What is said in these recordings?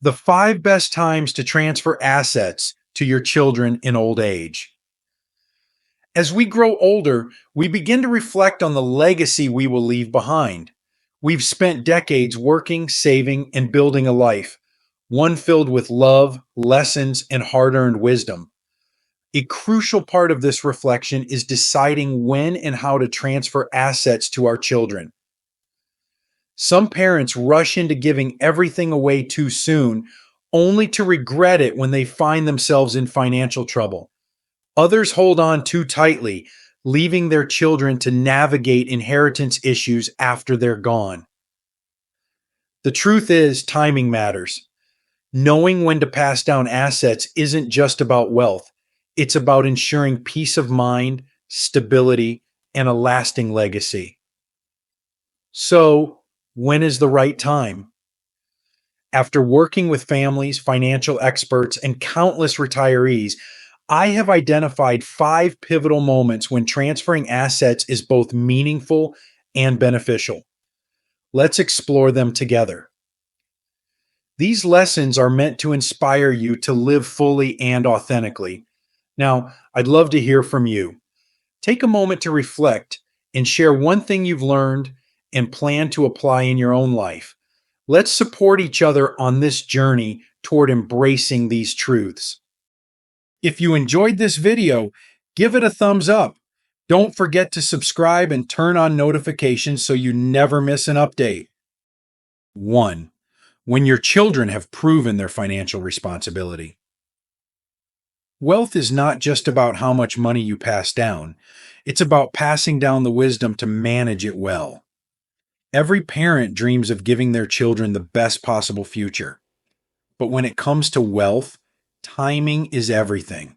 The 5 best times to transfer assets to your children in old age. As we grow older, we begin to reflect on the legacy we will leave behind. We've spent decades working, saving, and building a life, one filled with love, lessons, and hard earned wisdom. A crucial part of this reflection is deciding when and how to transfer assets to our children. Some parents rush into giving everything away too soon, only to regret it when they find themselves in financial trouble. Others hold on too tightly, leaving their children to navigate inheritance issues after they're gone. The truth is, timing matters. Knowing when to pass down assets isn't just about wealth, it's about ensuring peace of mind, stability, and a lasting legacy. So, when is the right time? After working with families, financial experts, and countless retirees, I have identified 5 pivotal moments when transferring assets is both meaningful and beneficial. Let's explore them together. These lessons are meant to inspire you to live fully and authentically. Now, I'd love to hear from you. Take a moment to reflect and share one thing you've learned and plan to apply in your own life. Let's support each other on this journey toward embracing these truths. If you enjoyed this video, give it a thumbs up. Don't forget to subscribe and turn on notifications so you never miss an update. 1. When your children have proven their financial responsibility. Wealth is not just about how much money you pass down. It's about passing down the wisdom to manage it well. Every parent dreams of giving their children the best possible future. But when it comes to wealth, timing is everything.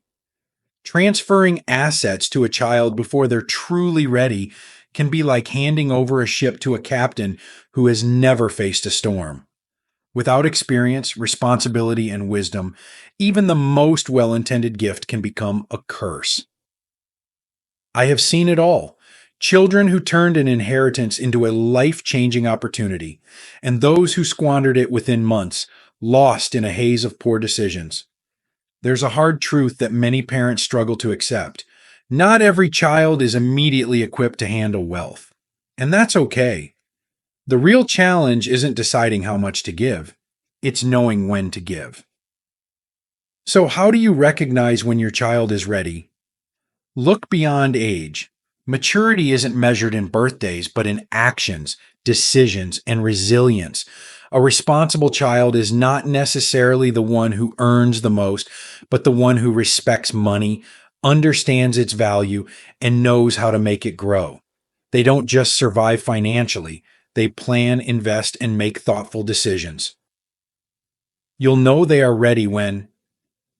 Transferring assets to a child before they're truly ready can be like handing over a ship to a captain who has never faced a storm. Without experience, responsibility, and wisdom, even the most well-intended gift can become a curse. I have seen it all. Children who turned an inheritance into a life-changing opportunity, and those who squandered it within months, lost in a haze of poor decisions. There's a hard truth that many parents struggle to accept. Not every child is immediately equipped to handle wealth, and that's okay. The real challenge isn't deciding how much to give, it's knowing when to give. So how do you recognize when your child is ready? Look beyond age. Maturity isn't measured in birthdays, but in actions, decisions, and resilience. A responsible child is not necessarily the one who earns the most, but the one who respects money, understands its value, and knows how to make it grow. They don't just survive financially, they plan, invest, and make thoughtful decisions. You'll know they are ready when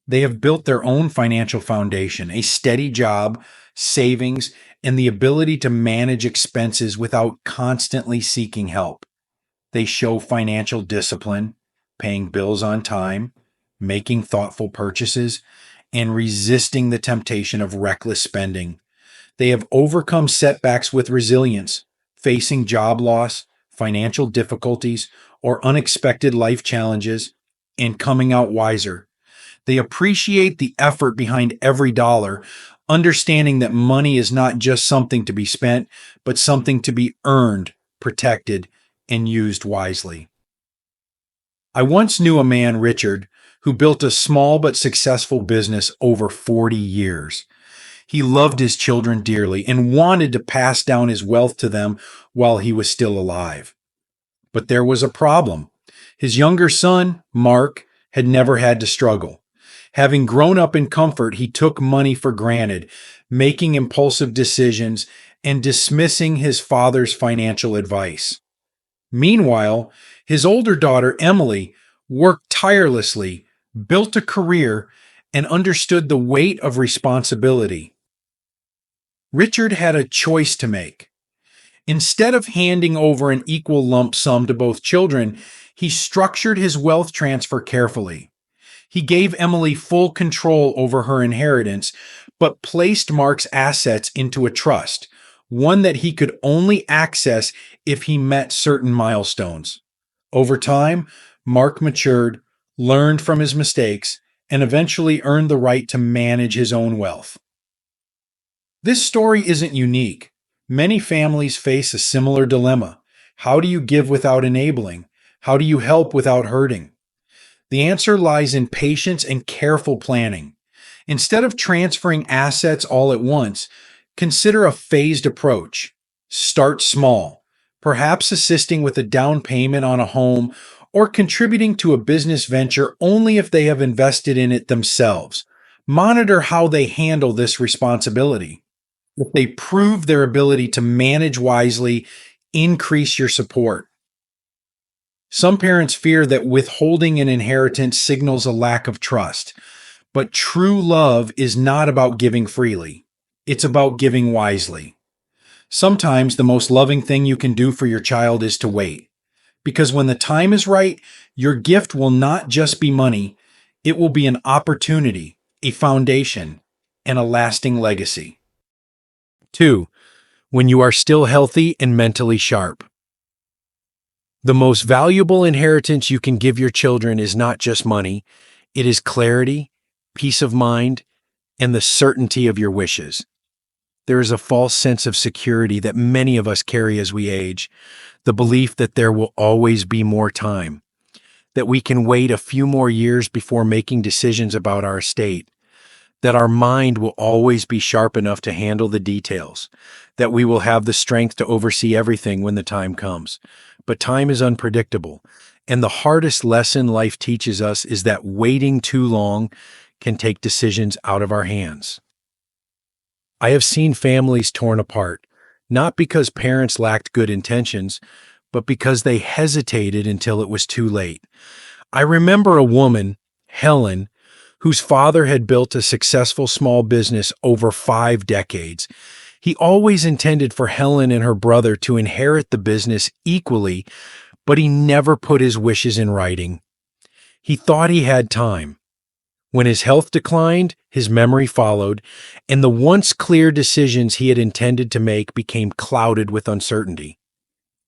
they have built their own financial foundation, a steady job, savings, and the ability to manage expenses without constantly seeking help. They show financial discipline, paying bills on time, making thoughtful purchases, and resisting the temptation of reckless spending. They have overcome setbacks with resilience, facing job loss, financial difficulties, or unexpected life challenges, and coming out wiser. They appreciate the effort behind every dollar, understanding that money is not just something to be spent, but something to be earned, protected, and used wisely. I once knew a man, Richard, who built a small but successful business over 40 years. He loved his children dearly and wanted to pass down his wealth to them while he was still alive. But there was a problem. His younger son, Mark, had never had to struggle. Having grown up in comfort, he took money for granted, making impulsive decisions and dismissing his father's financial advice. Meanwhile, his older daughter, Emily, worked tirelessly, built a career, and understood the weight of responsibility. Richard had a choice to make. Instead of handing over an equal lump sum to both children, he structured his wealth transfer carefully. He gave Emily full control over her inheritance, but placed Mark's assets into a trust, one that he could only access if he met certain milestones. Over time, Mark matured, learned from his mistakes, and eventually earned the right to manage his own wealth. This story isn't unique. Many families face a similar dilemma. How do you give without enabling? How do you help without hurting? The answer lies in patience and careful planning. Instead of transferring assets all at once, consider a phased approach. Start small, perhaps assisting with a down payment on a home or contributing to a business venture only if they have invested in it themselves. Monitor how they handle this responsibility. If they prove their ability to manage wisely, increase your support. Some parents fear that withholding an inheritance signals a lack of trust, but true love is not about giving freely. It's about giving wisely. Sometimes the most loving thing you can do for your child is to wait, because when the time is right, your gift will not just be money, it will be an opportunity, a foundation, and a lasting legacy. 2. When you are still healthy and mentally sharp. The most valuable inheritance you can give your children is not just money, it is clarity, peace of mind, and the certainty of your wishes. There is a false sense of security that many of us carry as we age, the belief that there will always be more time, that we can wait a few more years before making decisions about our estate, that our mind will always be sharp enough to handle the details, that we will have the strength to oversee everything when the time comes. But time is unpredictable, and the hardest lesson life teaches us is that waiting too long can take decisions out of our hands. I have seen families torn apart, not because parents lacked good intentions, but because they hesitated until it was too late. I remember a woman, Helen, whose father had built a successful small business over 5 decades. He always intended for Helen and her brother to inherit the business equally, but he never put his wishes in writing. He thought he had time. When his health declined, his memory followed, and the once clear decisions he had intended to make became clouded with uncertainty.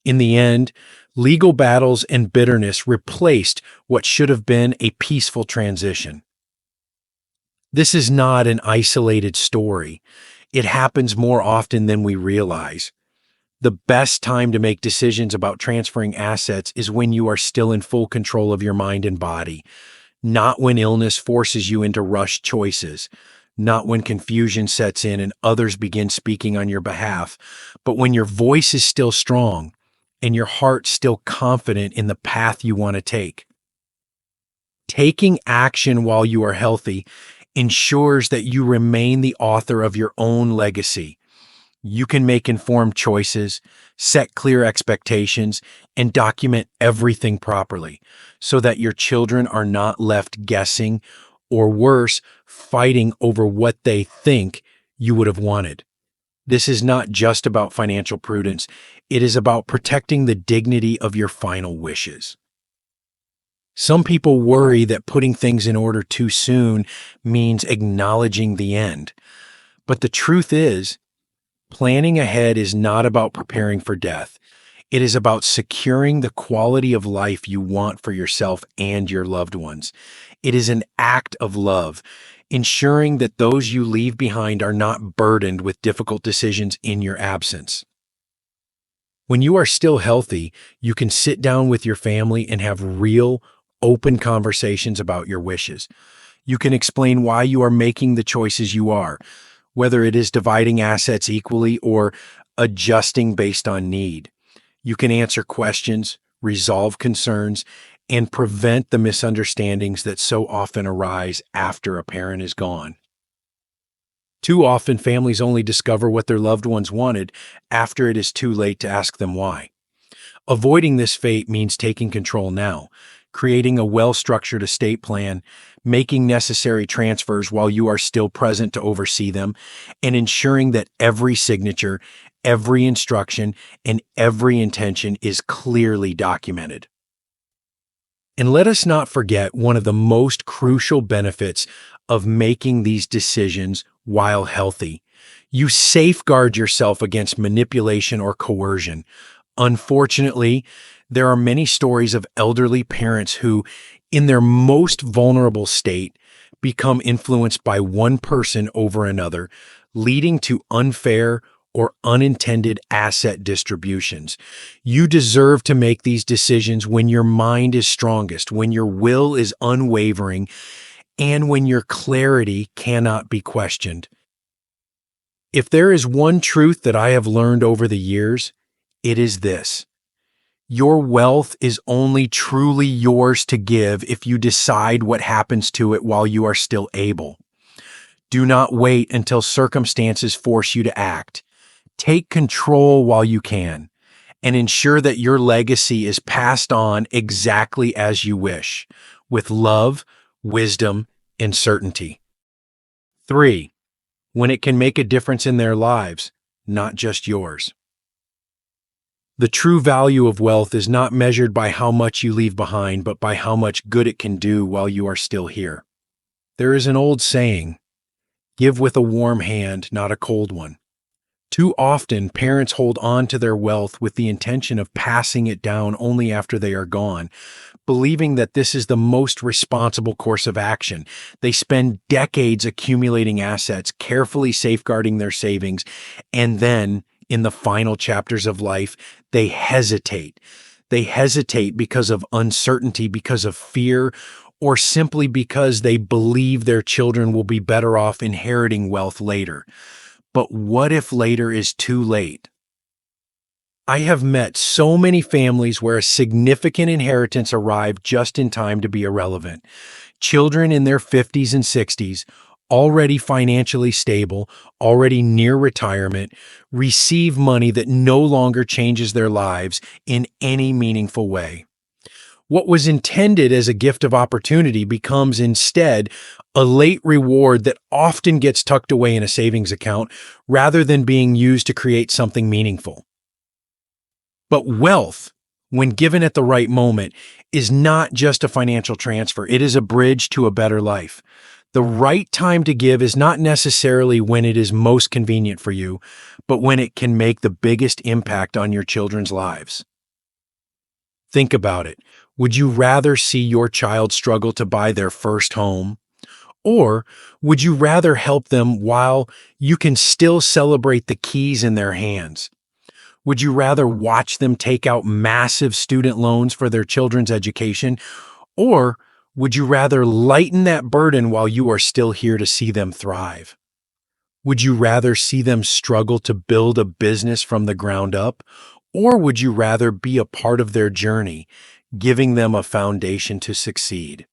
In the end, legal battles and bitterness replaced what should have been a peaceful transition. This is not an isolated story. It happens more often than we realize. The best time to make decisions about transferring assets is when you are still in full control of your mind and body, not when illness forces you into rushed choices, not when confusion sets in and others begin speaking on your behalf, but when your voice is still strong and your heart still confident in the path you want to take. Taking action while you are healthy ensures that you remain the author of your own legacy. You can make informed choices, set clear expectations, and document everything properly so that your children are not left guessing or worse, fighting over what they think you would have wanted. This is not just about financial prudence. It is about protecting the dignity of your final wishes. Some people worry that putting things in order too soon means acknowledging the end. But the truth is, planning ahead is not about preparing for death. It is about securing the quality of life you want for yourself and your loved ones. It is an act of love, ensuring that those you leave behind are not burdened with difficult decisions in your absence. When you are still healthy, you can sit down with your family and have real, open conversations about your wishes. You can explain why you are making the choices you are, whether it is dividing assets equally or adjusting based on need. You can answer questions, resolve concerns, and prevent the misunderstandings that so often arise after a parent is gone. Too often, families only discover what their loved ones wanted after it is too late to ask them why. Avoiding this fate means taking control now, creating a well-structured estate plan, making necessary transfers while you are still present to oversee them, and ensuring that every signature, every instruction, and every intention is clearly documented. And let us not forget one of the most crucial benefits of making these decisions while healthy. You safeguard yourself against manipulation or coercion. Unfortunately, There are many stories of elderly parents who, in their most vulnerable state, become influenced by one person over another, leading to unfair or unintended asset distributions. You deserve to make these decisions when your mind is strongest, when your will is unwavering, and when your clarity cannot be questioned. If there is one truth that I have learned over the years, it is this: your wealth is only truly yours to give if you decide what happens to it while you are still able. Do not wait until circumstances force you to act. Take control while you can, and ensure that your legacy is passed on exactly as you wish, with love, wisdom, and certainty. 3. When it can make a difference in their lives, not just yours. The true value of wealth is not measured by how much you leave behind, but by how much good it can do while you are still here. There is an old saying, "Give with a warm hand, not a cold one." Too often, parents hold on to their wealth with the intention of passing it down only after they are gone, believing that this is the most responsible course of action. They spend decades accumulating assets, carefully safeguarding their savings, and then, in the final chapters of life, they hesitate. They hesitate because of uncertainty, because of fear, or simply because they believe their children will be better off inheriting wealth later. But what if later is too late? I have met so many families where a significant inheritance arrived just in time to be irrelevant. Children in their 50s and 60s, already financially stable, already near retirement, receive money that no longer changes their lives in any meaningful way. What was intended as a gift of opportunity becomes instead a late reward that often gets tucked away in a savings account rather than being used to create something meaningful. But wealth, when given at the right moment, is not just a financial transfer. It is a bridge to a better life. The right time to give is not necessarily when it is most convenient for you, but when it can make the biggest impact on your children's lives. Think about it. Would you rather see your child struggle to buy their first home? Or would you rather help them while you can still celebrate the keys in their hands? Would you rather watch them take out massive student loans for their children's education? Or would you rather lighten that burden while you are still here to see them thrive? Would you rather see them struggle to build a business from the ground up? Or would you rather be a part of their journey, giving them a foundation to succeed?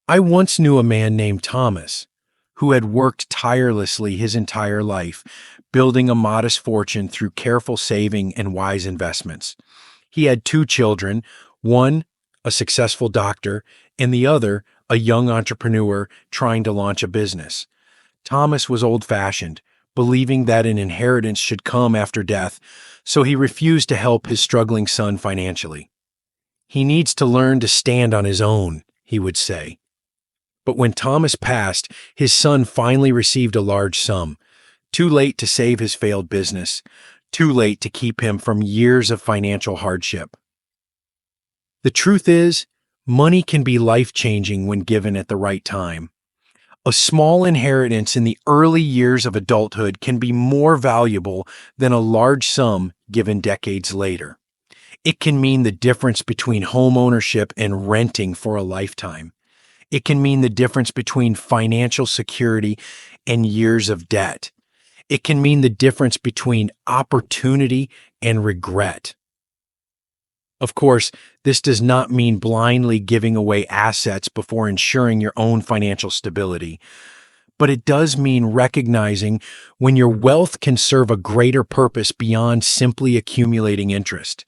I once knew a man named Thomas who had worked tirelessly his entire life, building a modest fortune through careful saving and wise investments. He had two children, one a successful doctor, and the other a young entrepreneur trying to launch a business. Thomas was old-fashioned, believing that an inheritance should come after death, so he refused to help his struggling son financially. "He needs to learn to stand on his own," he would say. But when Thomas passed, his son finally received a large sum. Too late to save his failed business, too late to keep him from years of financial hardship. The truth is, money can be life-changing when given at the right time. A small inheritance in the early years of adulthood can be more valuable than a large sum given decades later. It can mean the difference between home ownership and renting for a lifetime. It can mean the difference between financial security and years of debt. It can mean the difference between opportunity and regret. Of course, this does not mean blindly giving away assets before ensuring your own financial stability, but it does mean recognizing when your wealth can serve a greater purpose beyond simply accumulating interest.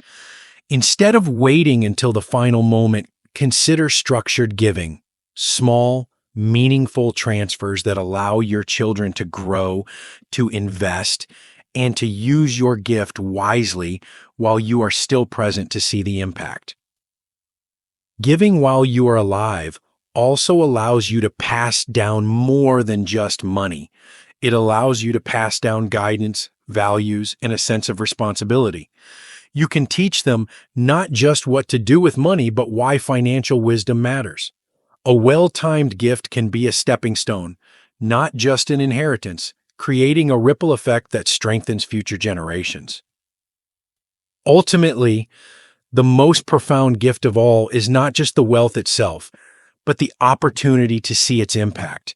Instead of waiting until the final moment, consider structured giving, small, meaningful transfers that allow your children to grow, to invest, and to use your gift wisely while you are still present to see the impact. Giving while you are alive also allows you to pass down more than just money. It allows you to pass down guidance, values, and a sense of responsibility. You can teach them not just what to do with money, but why financial wisdom matters. A well-timed gift can be a stepping stone, not just an inheritance, creating a ripple effect that strengthens future generations. Ultimately, the most profound gift of all is not just the wealth itself, but the opportunity to see its impact.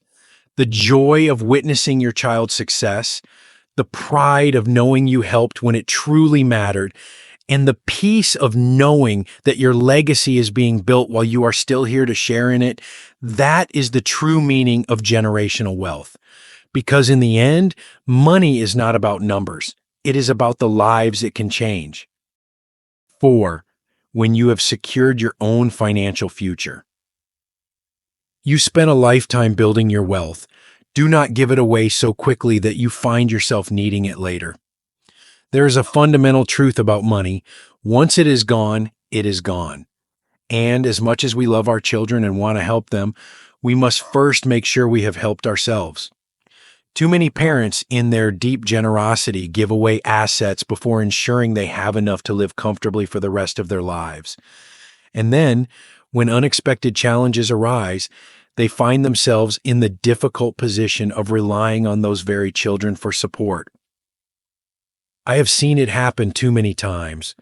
The joy of witnessing your child's success, the pride of knowing you helped when it truly mattered, and the peace of knowing that your legacy is being built while you are still here to share in it, that is the true meaning of generational wealth. Because in the end, money is not about numbers. It is about the lives it can change. 4. When you have secured your own financial future. You spent a lifetime building your wealth. Do not give it away so quickly that you find yourself needing it later. There is a fundamental truth about money. Once it is gone, it is gone. And as much as we love our children and want to help them, we must first make sure we have helped ourselves. Too many parents, in their deep generosity, give away assets before ensuring they have enough to live comfortably for the rest of their lives. And then, when unexpected challenges arise, they find themselves in the difficult position of relying on those very children for support. I have seen it happen too many times.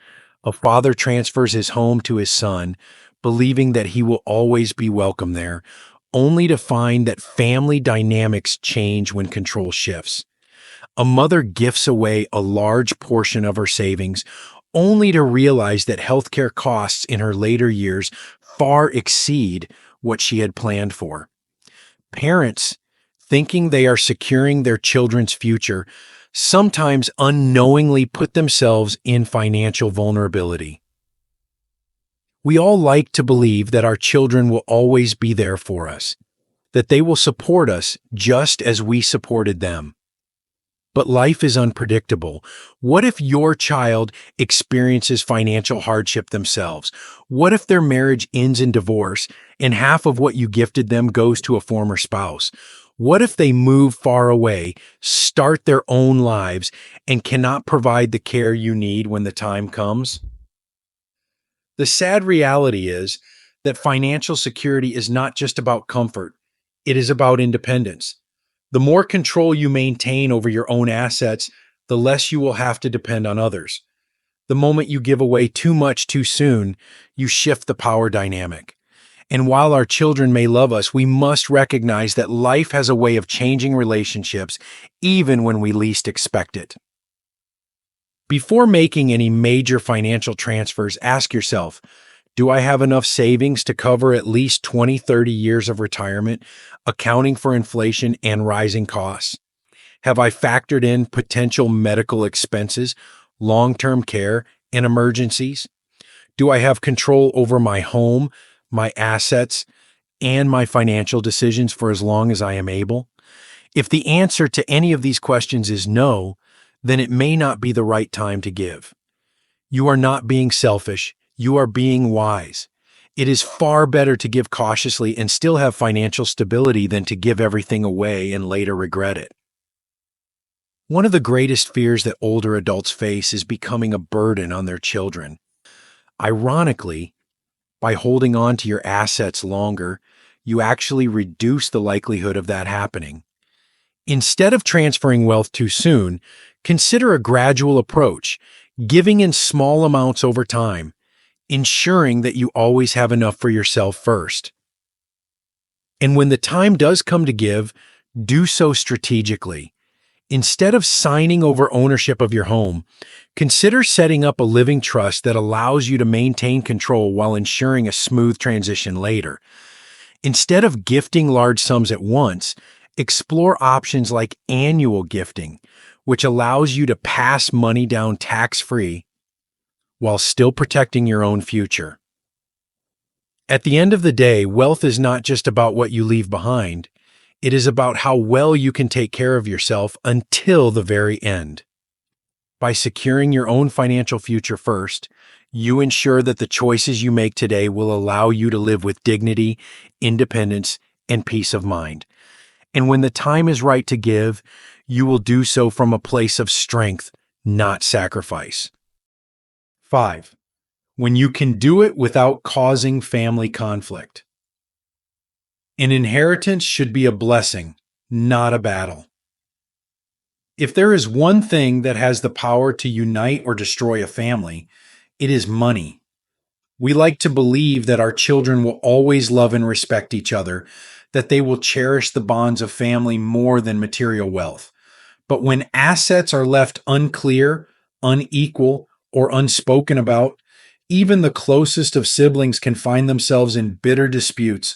A father transfers his home to his son, believing that he will always be welcome there, only to find that family dynamics change when control shifts. A mother gifts away a large portion of her savings, only to realize that healthcare costs in her later years far exceed what she had planned for. Parents, thinking they are securing their children's future, sometimes unknowingly put themselves in financial vulnerability. We all like to believe that our children will always be there for us, that they will support us just as we supported them. But life is unpredictable. What if your child experiences financial hardship themselves? What if their marriage ends in divorce and half of what you gifted them goes to a former spouse? What if they move far away, start their own lives, and cannot provide the care you need when the time comes? The sad reality is that financial security is not just about comfort, it is about independence. The more control you maintain over your own assets, the less you will have to depend on others. The moment you give away too much too soon, you shift the power dynamic. And while our children may love us, we must recognize that life has a way of changing relationships even when we least expect it. Before making any major financial transfers, ask yourself, do I have enough savings to cover at least 20, 30 years of retirement, accounting for inflation and rising costs? Have I factored in potential medical expenses, long-term care, and emergencies? Do I have control over my home, my assets, and my financial decisions for as long as I am able? If the answer to any of these questions is no, then it may not be the right time to give. You are not being selfish, you are being wise. It is far better to give cautiously and still have financial stability than to give everything away and later regret it. One of the greatest fears that older adults face is becoming a burden on their children. Ironically, by holding on to your assets longer, you actually reduce the likelihood of that happening. Instead of transferring wealth too soon, consider a gradual approach, giving in small amounts over time, ensuring that you always have enough for yourself first. And when the time does come to give, do so strategically. Instead of signing over ownership of your home, consider setting up a living trust that allows you to maintain control while ensuring a smooth transition later. Instead of gifting large sums at once, explore options like annual gifting, which allows you to pass money down tax-free while still protecting your own future. At the end of the day, wealth is not just about what you leave behind. It is about how well you can take care of yourself until the very end. By securing your own financial future first, you ensure that the choices you make today will allow you to live with dignity, independence, and peace of mind. And when the time is right to give, you will do so from a place of strength, not sacrifice. 5. When you can do it without causing family conflict. An inheritance should be a blessing, not a battle. If there is one thing that has the power to unite or destroy a family, it is money. We like to believe that our children will always love and respect each other, that they will cherish the bonds of family more than material wealth. But when assets are left unclear, unequal, or unspoken about, even the closest of siblings can find themselves in bitter disputes,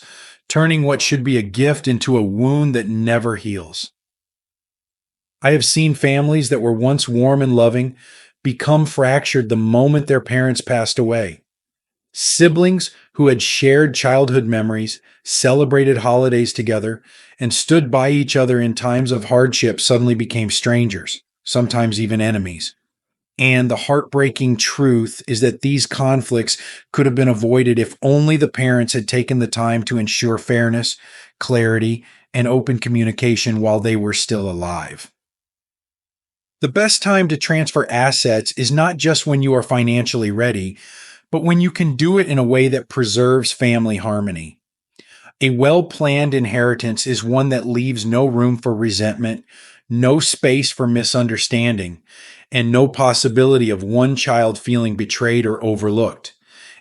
turning what should be a gift into a wound that never heals. I have seen families that were once warm and loving become fractured the moment their parents passed away. Siblings who had shared childhood memories, celebrated holidays together, and stood by each other in times of hardship suddenly became strangers, sometimes even enemies. And the heartbreaking truth is that these conflicts could have been avoided if only the parents had taken the time to ensure fairness, clarity, and open communication while they were still alive. The best time to transfer assets is not just when you are financially ready, but when you can do it in a way that preserves family harmony. A well planned inheritance is one that leaves no room for resentment, no space for misunderstanding, and no possibility of one child feeling betrayed or overlooked.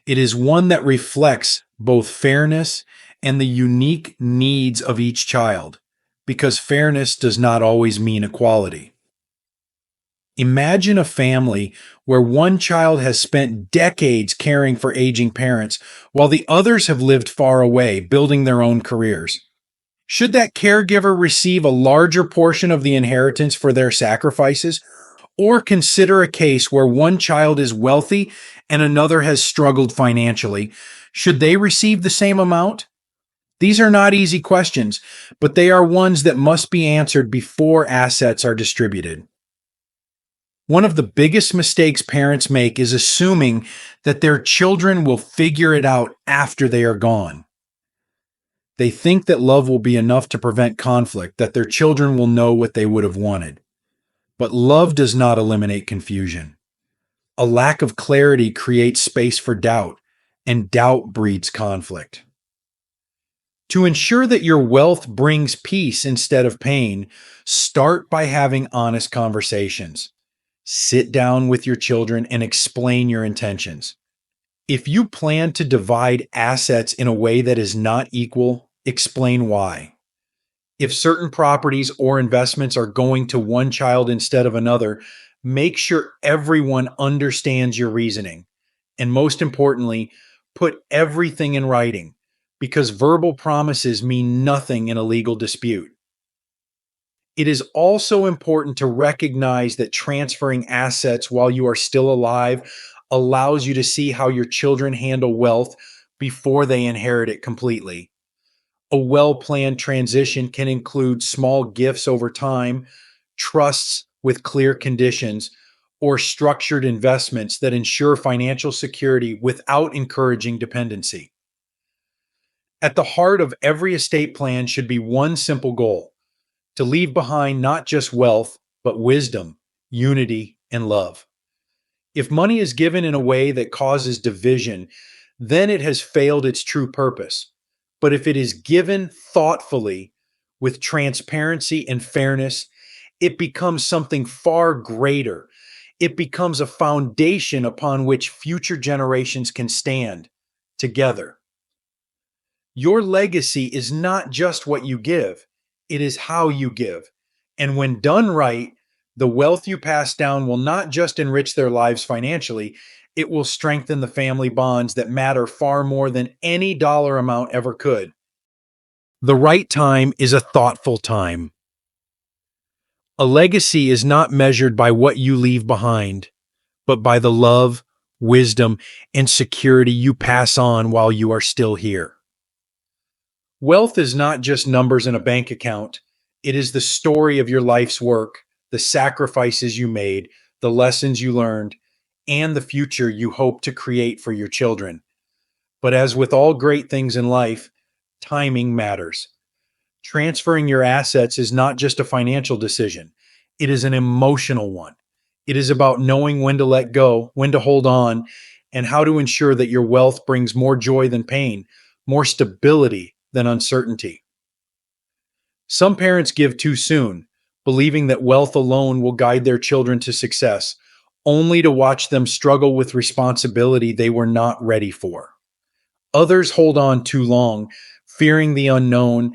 It is one that reflects both fairness and the unique needs of each child, because fairness does not always mean equality. Imagine a family where one child has spent decades caring for aging parents while the others have lived far away, building their own careers. Should that caregiver receive a larger portion of the inheritance for their sacrifices? Or consider a case where one child is wealthy and another has struggled financially. Should they receive the same amount? These are not easy questions, but they are ones that must be answered before assets are distributed. One of the biggest mistakes parents make is assuming that their children will figure it out after they are gone. They think that love will be enough to prevent conflict, that their children will know what they would have wanted. But love does not eliminate confusion. A lack of clarity creates space for doubt, and doubt breeds conflict. To ensure that your wealth brings peace instead of pain, start by having honest conversations. Sit down with your children and explain your intentions. If you plan to divide assets in a way that is not equal, explain why. If certain properties or investments are going to one child instead of another, make sure everyone understands your reasoning. And most importantly, put everything in writing, because verbal promises mean nothing in a legal dispute. It is also important to recognize that transferring assets while you are still alive allows you to see how your children handle wealth before they inherit it completely. A well planned transition can include small gifts over time, trusts with clear conditions, or structured investments that ensure financial security without encouraging dependency. At the heart of every estate plan should be one simple goal: to leave behind not just wealth, but wisdom, unity, and love. If money is given in a way that causes division, then it has failed its true purpose. But if it is given thoughtfully, with transparency and fairness, it becomes something far greater. It becomes a foundation upon which future generations can stand together. Your legacy is not just what you give, it is how you give. And when done right, the wealth you pass down will not just enrich their lives financially, it will strengthen the family bonds that matter far more than any dollar amount ever could. The right time is a thoughtful time. A legacy is not measured by what you leave behind, but by the love, wisdom, and security you pass on while you are still here. Wealth is not just numbers in a bank account. It is the story of your life's work, the sacrifices you made, the lessons you learned, and the future you hope to create for your children. But as with all great things in life, timing matters. Transferring your assets is not just a financial decision, it is an emotional one. It is about knowing when to let go, when to hold on, and how to ensure that your wealth brings more joy than pain, more stability than uncertainty. Some parents give too soon, believing that wealth alone will guide their children to success, only to watch them struggle with responsibility they were not ready for. Others hold on too long, fearing the unknown,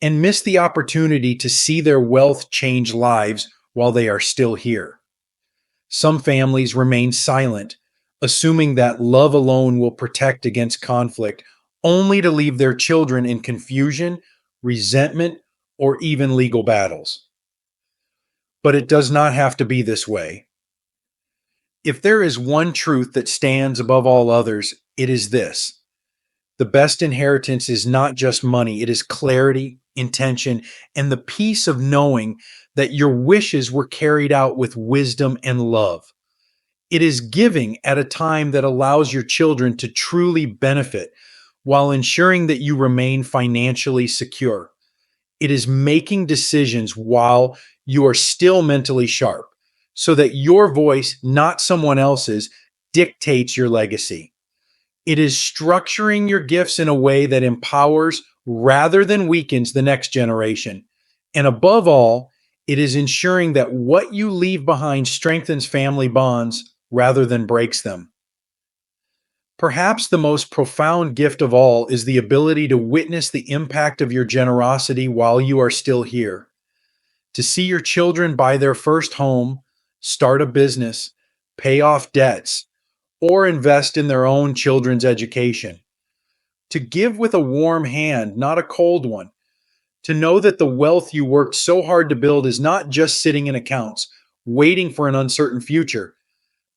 and miss the opportunity to see their wealth change lives while they are still here. Some families remain silent, assuming that love alone will protect against conflict, only to leave their children in confusion, resentment, or even legal battles. But it does not have to be this way. If there is one truth that stands above all others, it is this: the best inheritance is not just money, it is clarity, intention, and the peace of knowing that your wishes were carried out with wisdom and love. It is giving at a time that allows your children to truly benefit while ensuring that you remain financially secure. It is making decisions while you are still mentally sharp so that your voice, not someone else's, dictates your legacy. It is structuring your gifts in a way that empowers rather than weakens the next generation. And above all, it is ensuring that what you leave behind strengthens family bonds rather than breaks them. Perhaps the most profound gift of all is the ability to witness the impact of your generosity while you are still here. To see your children buy their first home, start a business, pay off debts, or invest in their own children's education. To give with a warm hand, not a cold one. To know that the wealth you worked so hard to build is not just sitting in accounts, waiting for an uncertain future,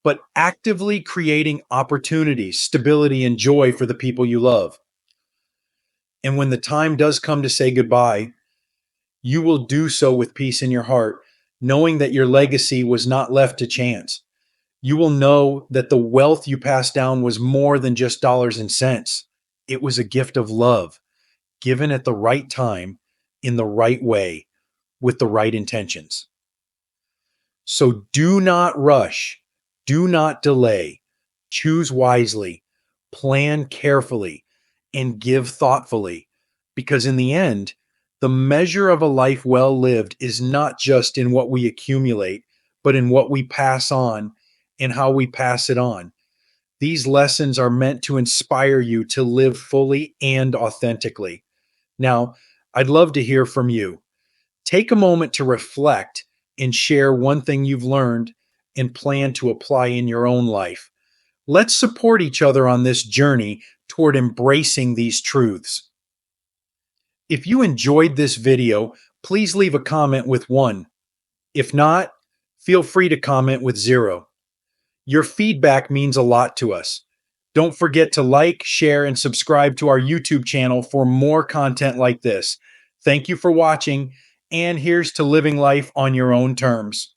but actively creating opportunities, stability, and joy for the people you love. And when the time does come to say goodbye, you will do so with peace in your heart, knowing that your legacy was not left to chance. You will know that the wealth you passed down was more than just dollars and cents. It was a gift of love, given at the right time, in the right way, with the right intentions. So do not rush, do not delay, choose wisely, plan carefully, and give thoughtfully, because in the end, the measure of a life well lived is not just in what we accumulate, but in what we pass on and how we pass it on. These lessons are meant to inspire you to live fully and authentically. Now, I'd love to hear from you. Take a moment to reflect and share one thing you've learned and plan to apply in your own life. Let's support each other on this journey toward embracing these truths. If you enjoyed this video, please leave a comment with 1. If not, feel free to comment with 0. Your feedback means a lot to us. Don't forget to like, share, and subscribe to our YouTube channel for more content like this. Thank you for watching, and here's to living life on your own terms.